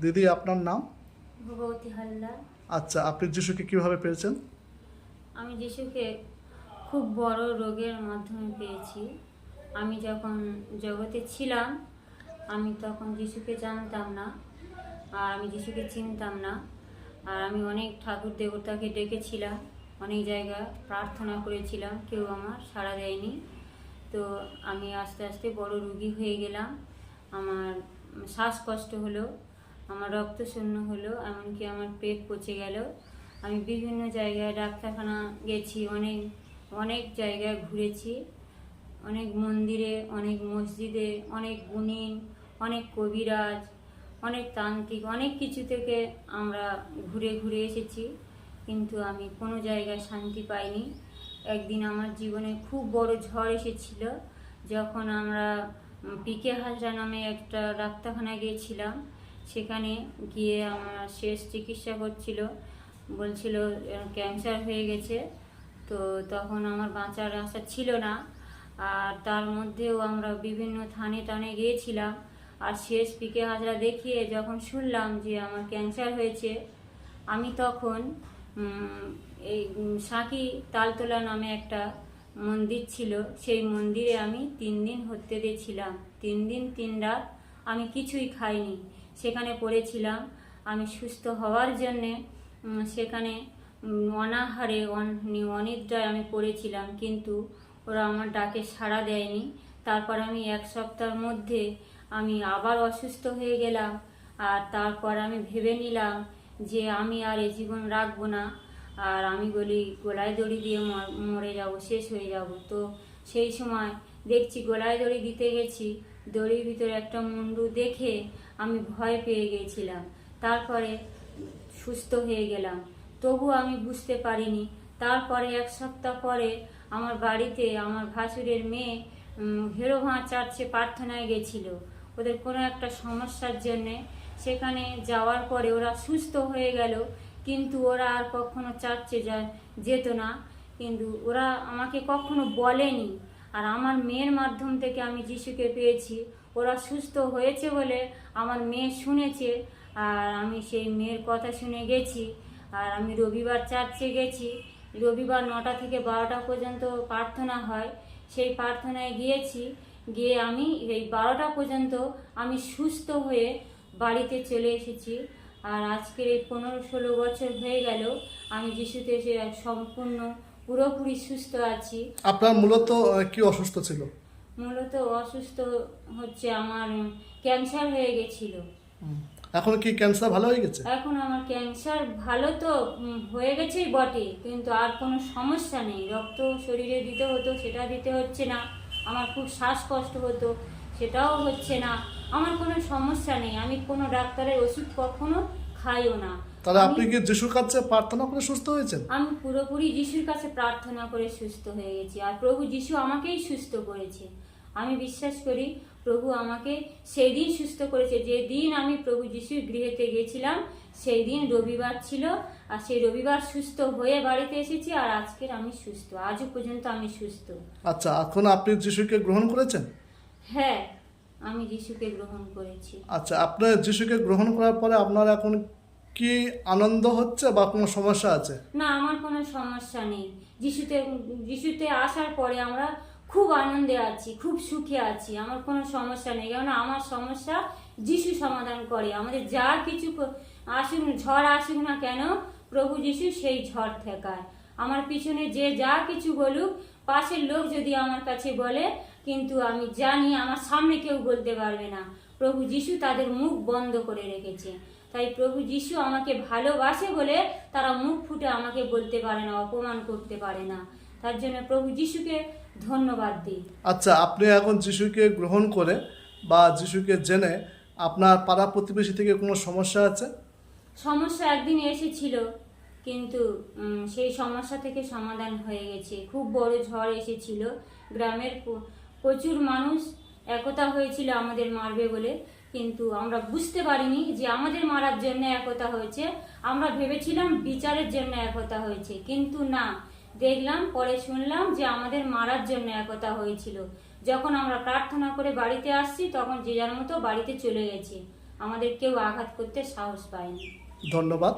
দিদি, আপনার নাম? ভগবতী হালদার। আচ্ছা, আপনি যিশুকে কিভাবে পেয়েছেন? আমি যিশুকে খুব বড় রোগের মাধ্যমে পেয়েছি। আমি যখন জগতে ছিলাম, আমি তখন যিশুকে জানতাম না, আর আমি যিশুকে চিনতাম না। আর আমি অনেক ঠাকুর দেবতাকে ডেকেছিলাম, অনেক জায়গায় প্রার্থনা করেছিলাম, কেউ আমার সাড়া দেয়নি। তো আমি আস্তে আস্তে বড় রোগী হয়ে গেলাম। আমার শ্বাসকষ্ট হলো, আমার রক্ত শূন্য হলো, এমনকি আমার পেট পচে গেল। আমি বিভিন্ন জায়গায় ডাক্তারখানা গেছি, অনেক অনেক জায়গায় ঘুরেছি, অনেক মন্দিরে, অনেক মসজিদে, অনেক গুণিন, অনেক কবিরাজ, অনেক তান্ত্রিক, অনেক কিছু থেকে আমরা ঘুরে ঘুরে এসেছি, কিন্তু আমি কোনো জায়গায় শান্তি পাইনি। একদিন আমার জীবনে খুব বড় ঝড় এসেছিল, যখন আমরা পিকে হাজরা নামে একটা ডাক্তারখানায় গিয়েছিলাম। সেখানে গিয়ে আমার শেষ চিকিৎসা করছিল, বলছিল ক্যান্সার হয়ে গেছে। তো তখন আমার বাঁচার আশা ছিল না। আর তার মধ্যেও আমরা বিভিন্ন থানে টানে গিয়েছিলাম। আর শেষ পিকে হাজরা দেখিয়ে যখন শুনলাম যে আমার ক্যান্সার হয়েছে, আমি তখন এই সাঁকি তালতলা নামে একটা মন্দির ছিল, সেই মন্দিরে আমি 3 দিন হতে দিয়েছিলাম। 3 দিন 3 রাত আমি কিছুই খাইনি, সেখানে পড়েছিলাম। আমি সুস্থ হওয়ার জন্যে সেখানে অনাহারে অনিদ্রায় আমি পড়েছিলাম, কিন্তু ওরা আমার ডাকে সাড়া দেয়নি। তারপর আমি 1 সপ্তাহের মধ্যে আমি আবার অসুস্থ হয়ে গেলাম। আর তারপর আমি ভেবে নিলাম যে আমি আর এ জীবন রাখবো না, আর আমি বলি গলায় দড়ি দিয়ে মরে যাব, শেষ হয়ে যাব। তো সেই সময় দেখছি গলায় দড়ি দিতে গেছি, দড়ির ভিতরে একটা মুন্ডু দেখে আমি ভয় পেয়ে গিয়েছিলাম। তারপরে সুস্থ হয়ে গেলাম, তবু আমি বুঝতে পারিনি। তারপরে 1 সপ্তাহ পরে আমার বাড়িতে আমার ভাসুরের মেয়ে হেরোভাঁ চার্চে প্রার্থনায় গেছিল ওদের কোনো একটা সমস্যার জন্যে। সেখানে যাওয়ার পরে ওরা সুস্থ হয়ে গেল, কিন্তু ওরা আর কখনো চার্চে যেত না, কিন্তু ওরা আমাকে কখনো বলেনি। আর আমার মেয়ের মাধ্যম থেকে আমি যিশুকে পেয়েছি। ওরা সুস্থ হয়েছে বলে আমার মেয়ে শুনেছে, আর আমি সেই মেয়ের কথা শুনে গেছি। আর আমি রবিবার চার্চে গেছি, রবিবার 9টা থেকে 12টা পর্যন্ত প্রার্থনা হয়, সেই প্রার্থনায় গিয়েছি। গিয়ে আমি এই 12টা পর্যন্ত আমি সুস্থ হয়ে বাড়িতে চলে এসেছি। আর আজকের এই 15-16 বছর হয়ে গেল আমি যিশুতে এসে সম্পূর্ণ পুরোপুরি সুস্থ আছি। আপনার মূলত কি অসুস্থ ছিল? মূলত অসুস্থ হচ্ছে আমার ক্যান্সার হয়ে গেছিল। এখন কি ক্যান্সার ভালো হয়ে গেছে? এখন আমার ক্যান্সার ভালো তো হয়ে গেছেই বটে, কিন্তু আর কোনো সমস্যা নেই। রক্ত শরীরে দিতে হতো, সেটা দিতে হচ্ছে না। আমার খুব শ্বাসকষ্ট হতো, সেটাও হচ্ছে না। আমার কোনো সমস্যা নেই, আমি কোনো ডাক্তারের ওষুধ কখনো খাইও না। তাহলে আপনি কি যিশুর কাছে প্রার্থনা করে সুস্থ হয়েছেন? আমি পুরোপুরি যিশুর কাছে প্রার্থনা করে সুস্থ হয়ে গেছি, আর প্রভু যিশু আমাকেই সুস্থ করেছে। আমি বিশ্বাস করি প্রভু আমাকে সেই দিন সুস্থ করেছে, যে দিন আমি প্রভু যিশুর গৃহেতে গেছিলাম, সেই দিন রবিবার ছিল। আর সেই রবিবার সুস্থ হয়ে বাড়িতে এসেছি, আর আজকের আমি সুস্থ, আজও পর্যন্ত আমি সুস্থ। আচ্ছা, এখন আপনি যিশুকে গ্রহণ করেছেন? হ্যাঁ, আমি যিশুকে গ্রহণ করেছি। আচ্ছা, আপনার যিশুকে গ্রহণ করার পরে আপনার এখন কি আনন্দ হচ্ছে বা কোনো সমস্যা আছে? না, আমার কোনো সমস্যা নেই। যিশুতে আসার পরে আমরা খুব আনন্দে আছি, খুব সুখে আছি। আমার কোনো সমস্যা নেই, কেননা আমার সমস্যা যিশু সমাধান করে। আমাদের যা কিছু আসুক, ঝড় আসুক না কেন, প্রভু যিশু সেই ঝড় ঠেকায়। আমার পিছনে যে যা কিছু বলুক, পাশের লোক যদি আমার কাছে বলে, কিন্তু আমি জানি আমার সামনে কেউ বলতে পারবে না। প্রভু যিশু তাদের মুখ বন্ধ করে রেখেছে। তাই প্রভু যিশু আমাকে ভালোবাসে বলে তারা মুখ ফুটে আমাকে বলতে পারে না, অপমান করতে পারে না। তার জন্য প্রভু যিশুকে ধন্যবাদ দিই। আচ্ছা, আপনি এখন যিশুকে গ্রহণ করে বা যিশুকে জেনে আপনার পাড়া প্রতিবেশী থেকে কোনো সমস্যা আছে? সমস্যা একদিন এসেছিল, কিন্তু সেই সমস্যা থেকে সমাধান হয়ে গেছে। খুব বড় ঝড় এসেছিল, গ্রামের প্রচুর মানুষ একতা হয়েছিল আমাদের মারবে বলে, কিন্তু আমরা বুঝতে পারিনি যে আমাদের মারার জন্য একতা হয়েছে। আমরা ভেবেছিলাম বিচারের জন্য একতা হয়েছে, কিন্তু না, দেখলাম পরে শুনলাম যে আমাদের মারার জন্য একতা হয়েছিল। যখন আমরা প্রার্থনা করে বাড়িতে আসছি, তখন যে যার মতো বাড়িতে চলে গেছে। আমাদের কেউ আঘাত করতে সাহস পায়নি। ধন্যবাদ।